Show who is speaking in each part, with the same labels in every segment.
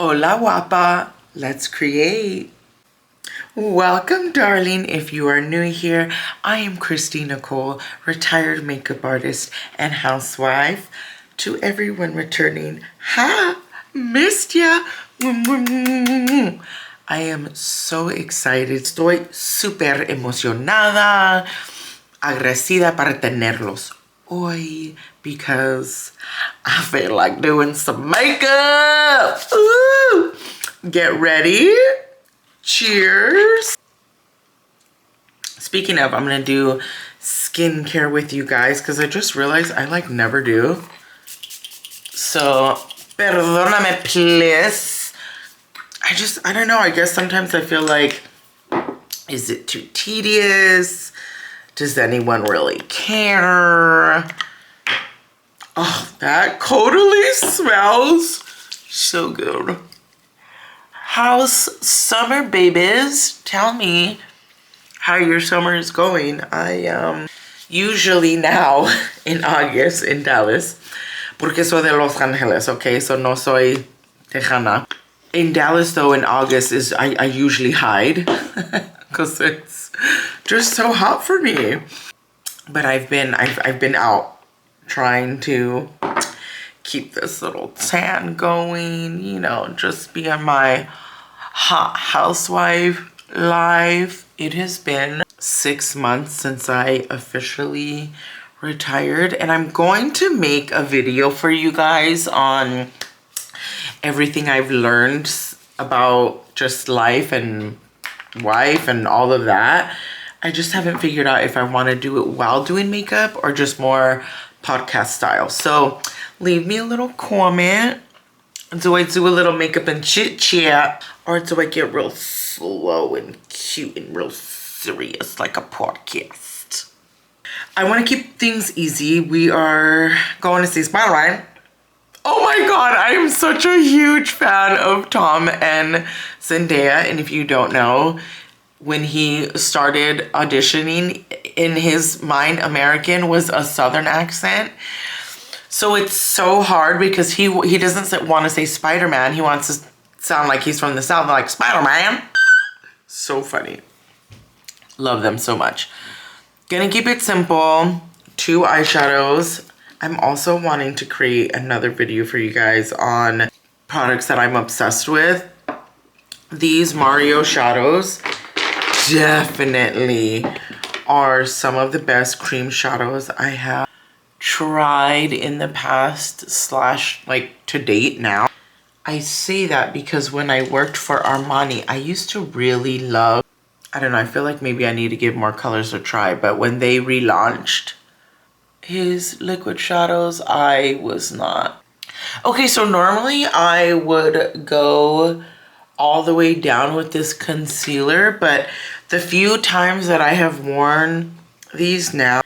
Speaker 1: Hola guapa, let's create. Welcome darling. If you are new here, I am Christina Cole, retired makeup artist and housewife. To everyone returning, ha, missed ya. I am so excited. Estoy súper emocionada, agradecida para tenerlos hoy because I feel like doing some makeup. Ooh. Get ready. Cheers. Speaking of, I'm gonna do skincare with you guys because I just realized I like never do. So, perdóname please. I don't know, I guess sometimes I feel like, is it too tedious? Does anyone really care? Oh, that totally smells so good. How's summer, babies? Tell me how your summer is going. I usually now in August in Dallas, porque soy de Los Angeles, okay? So no soy tejana. In Dallas though, in August is I usually hide because it's just so hot for me. But I've been out trying to keep this little tan going, you know, just be on my hot housewife life. It has been 6 months since I officially retired, and I'm going to make a video for you guys on everything I've learned about just life and wife and all of that. I just haven't figured out if I want to do it while doing makeup or just more podcast style. So leave me a little comment. Do I do a little makeup and chit chat, or do I get real slow and cute and real serious like a podcast? I want to keep things easy. We are going to see Spider-Man. Oh my god, I am such a huge fan of Tom and Zendaya. And if you don't know, when he started auditioning, in his mind, American was a Southern accent. So it's so hard because he doesn't want to say Spider-Man. He wants to sound like he's from the South, like Spider-Man. So funny. Love them so much. Gonna keep it simple. 2 eyeshadows. I'm also wanting to create another video for you guys on products that I'm obsessed with. These Mario shadows definitely are some of the best cream shadows I have tried in the past / like to date now. I say that because when I worked for Armani, I used to really love, I don't know, I feel like maybe I need to give more colors a try, but when they relaunched his liquid shadows, I was not. Okay, so normally I would go all the way down with this concealer, but the few times that I have worn these now,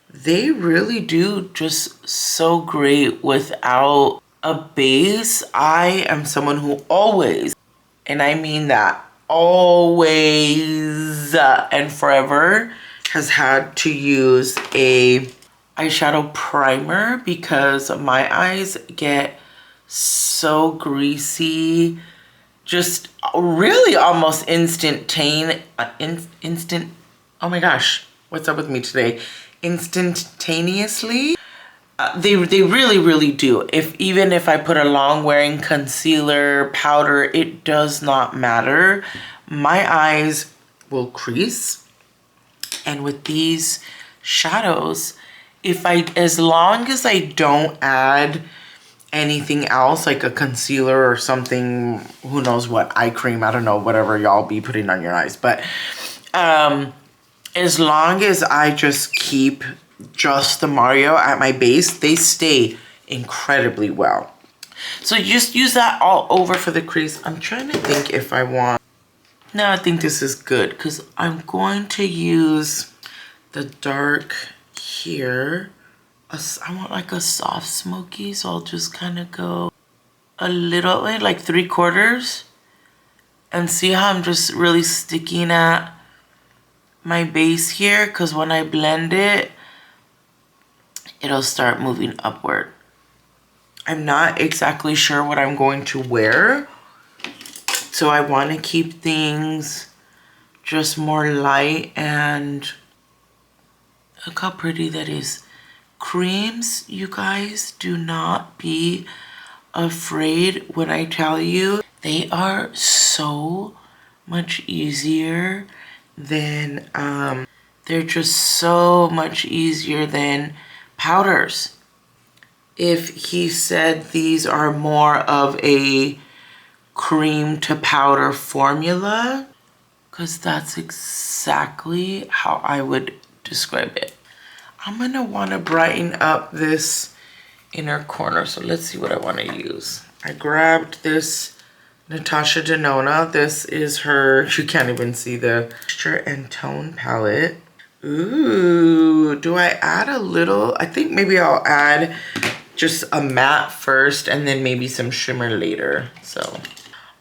Speaker 1: they really do just so great without a base. I am someone who always, and I mean that, always and forever has had to use a eyeshadow primer because my eyes get so greasy, just really almost instant, oh my gosh, what's up with me today? Instantaneously. They really do. Even if I put a long wearing concealer, powder, it does not matter. My eyes will crease. And with these shadows, as long as I don't add anything else like a concealer or something, who knows what, eye cream, I don't know, whatever y'all be putting on your eyes, but as long as I just keep just the Mario at my base, they stay incredibly well. So you just use that all over for the crease. I'm trying to think if I want, no, I think this is good because I'm going to use the dark here. I want like a soft smoky, so I'll just kind of go a little, like 3/4, and see how I'm just really sticking at my base here, because when I blend it, it'll start moving upward. I'm not exactly sure what I'm going to wear, So I want to keep things just more light, and look how pretty that is. Creams, you guys, do not be afraid when I tell you. They are so much easier than, they're just so much easier than powders. If he said these are more of a cream to powder formula, because that's exactly how I would describe it. I'm gonna wanna brighten up this inner corner, so let's see what I wanna use. I grabbed this Natasha Denona. This is her, you can't even see the texture and tone palette. Ooh, do I add a little? I think maybe I'll add just a matte first and then maybe some shimmer later. So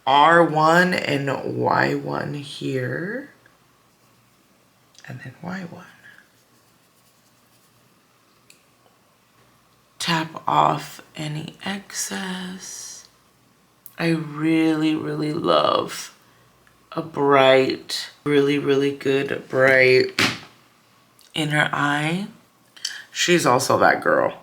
Speaker 1: R1 and Y1 here, and then Y1. Tap off any excess. I really, really love a bright, really, really good bright inner eye. She's also that girl.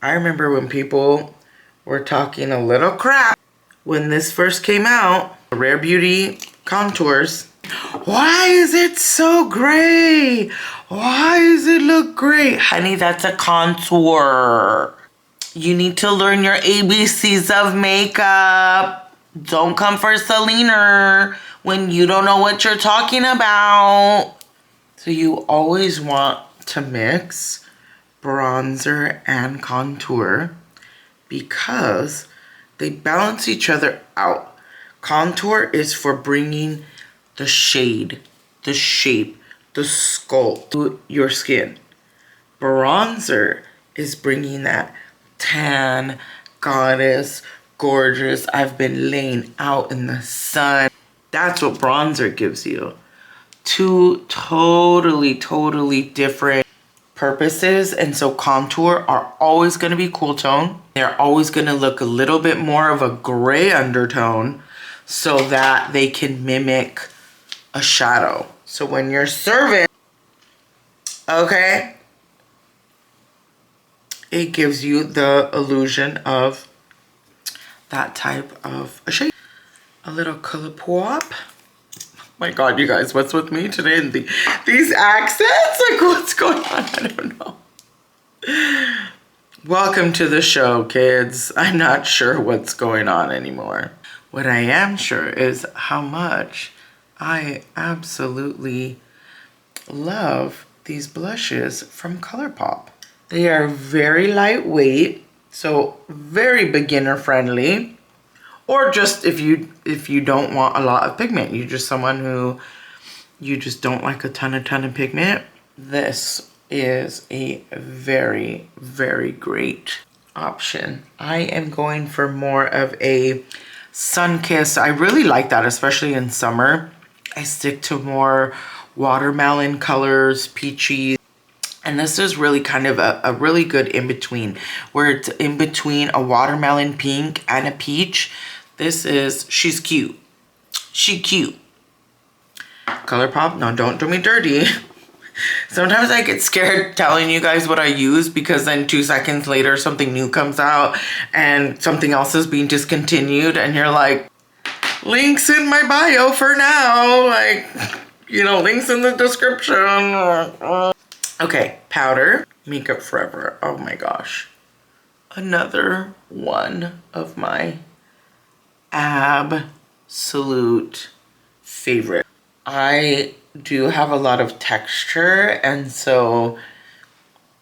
Speaker 1: I remember when people were talking a little crap when this first came out, Rare Beauty contours. Why is it so gray? Why does it look great? Honey, that's a contour. You need to learn your ABCs of makeup. Don't come for Selena when you don't know what you're talking about. So you always want to mix bronzer and contour because they balance each other out. Contour is for bringing the shade, the shape, the sculpt to your skin. Bronzer is bringing that tan, goddess, gorgeous, I've been laying out in the sun. That's what bronzer gives you. Two totally, totally different purposes. And so contour are always going to be cool tone. They're always going to look a little bit more of a gray undertone so that they can mimic a shadow. So when you're serving, okay, it gives you the illusion of that type of a shade. A little color pop. My God, you guys, what's with me today? And these accents? Like, what's going on? I don't know. Welcome to the show, kids. I'm not sure what's going on anymore. What I am sure is how much I absolutely love these blushes from ColourPop. They are very lightweight, so very beginner friendly. Or just if you don't want a lot of pigment, you're just someone who you just don't like a ton of pigment, this is a very, very great option. I am going for more of a sun-kissed. I really like that, especially in summer. I stick to more watermelon colors, peachy. And this is really kind of a really good in-between, where it's in between a watermelon pink and a peach. This is, she's cute. She cute. ColourPop, no, don't do me dirty. Sometimes I get scared telling you guys what I use because then 2 seconds later something new comes out and something else is being discontinued and you're like, links in my bio for now. Like, you know, links in the description. Okay, powder. Makeup Forever. Oh my gosh. Another one of my absolute favorite. I do have a lot of texture, and so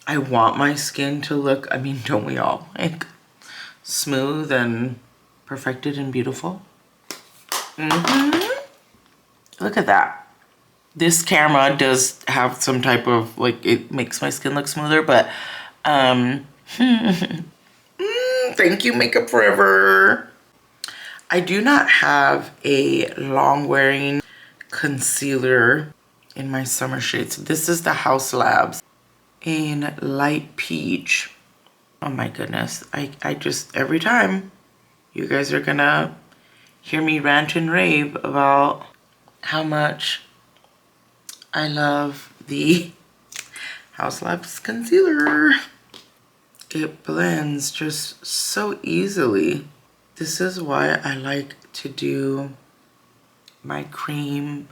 Speaker 1: I want my skin to look, I mean, don't we all, like smooth and perfected and beautiful? Look at that. This camera does have some type of, like, it makes my skin look smoother, but thank you, Makeup Forever. I do not have a long wearing concealer in my summer shades. This is the House Labs in light peach. Oh my goodness. I just, every time you guys are gonna hear me rant and rave about how much I love the House Labs concealer. It blends just so easily. This is why I like to do my cream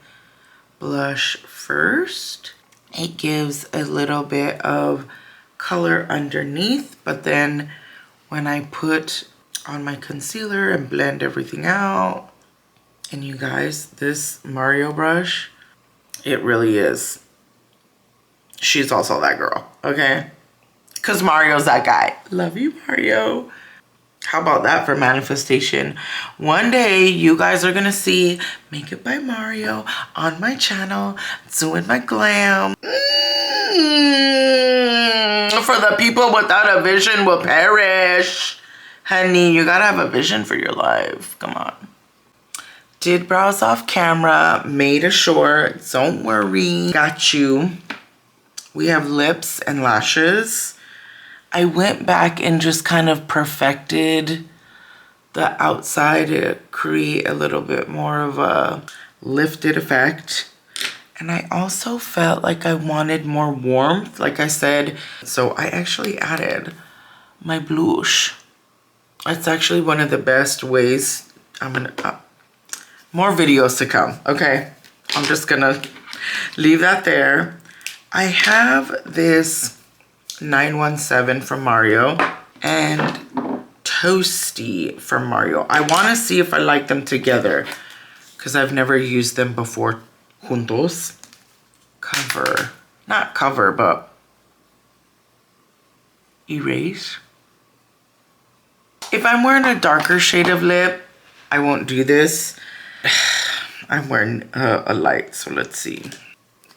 Speaker 1: blush first. It gives a little bit of color underneath, but then when I put on my concealer and blend everything out, and you guys, this Mario brush, it really is. She's also that girl, okay? Because Mario's that guy. Love you, Mario. How about that for manifestation? One day, you guys are gonna see Makeup by Mario on my channel, doing my glam. For the people without a vision will perish. Honey, you gotta have a vision for your life. Come on. Did brows off camera, made a short, don't worry. Got you. We have lips and lashes. I went back and just kind of perfected the outside to create a little bit more of a lifted effect. And I also felt like I wanted more warmth, like I said. So I actually added my blush. It's actually one of the best ways. I'm gonna, more videos to come, okay? I'm just gonna leave that there. I have this 917 from Mario and Toasty from Mario. I want to see if I like them together because I've never used them before juntos. Cover, not cover, but erase. If I'm wearing a darker shade of lip, I won't do this. I'm wearing a light, so let's see.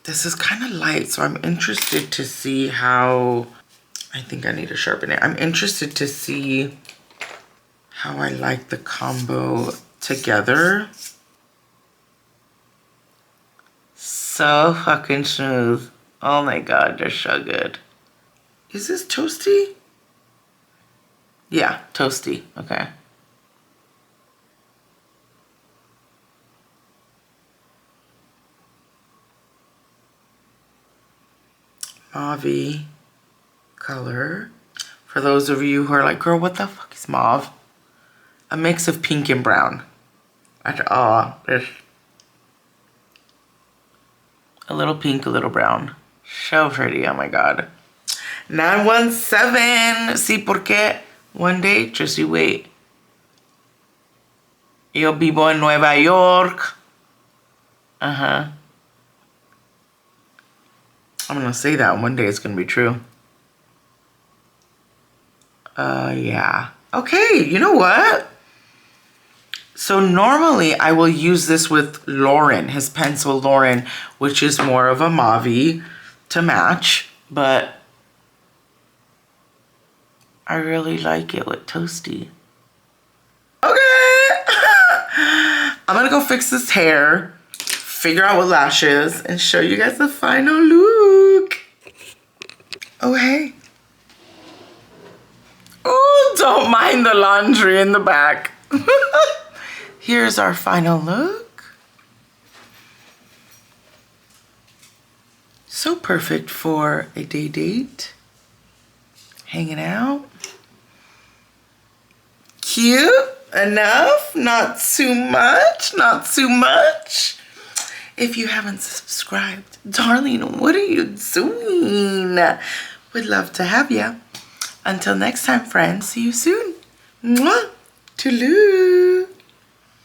Speaker 1: This is kind of light, so I'm interested to see how, I think I need to sharpen it. I'm interested to see how I like the combo together. So fucking smooth. Oh my God, they're so good. Is this Toasty? Yeah, Toasty, okay. Mauve color. For those of you who are like, girl, what the fuck is mauve? A mix of pink and brown. There's a little pink, a little brown. So pretty, oh my God. 917, see por qué? One day, just you wait. Yo vivo en Nueva York. I'm gonna say that one day it's gonna be true. Yeah. Okay, you know what? So normally I will use this with Lauren, his pencil Lauren, which is more of a mauve to match, but I really like it with Toasty. Okay. I'm gonna go fix this hair, figure out what lashes, and show you guys the final look. Oh, hey. Oh, don't mind the laundry in the back. Here's our final look. So perfect for a day date. Hanging out. Cute enough, not too much, not too much. If you haven't subscribed, darling, what are you doing? Would love to have you. Until next time, friends, see you soon. Mwah. Toodaloo.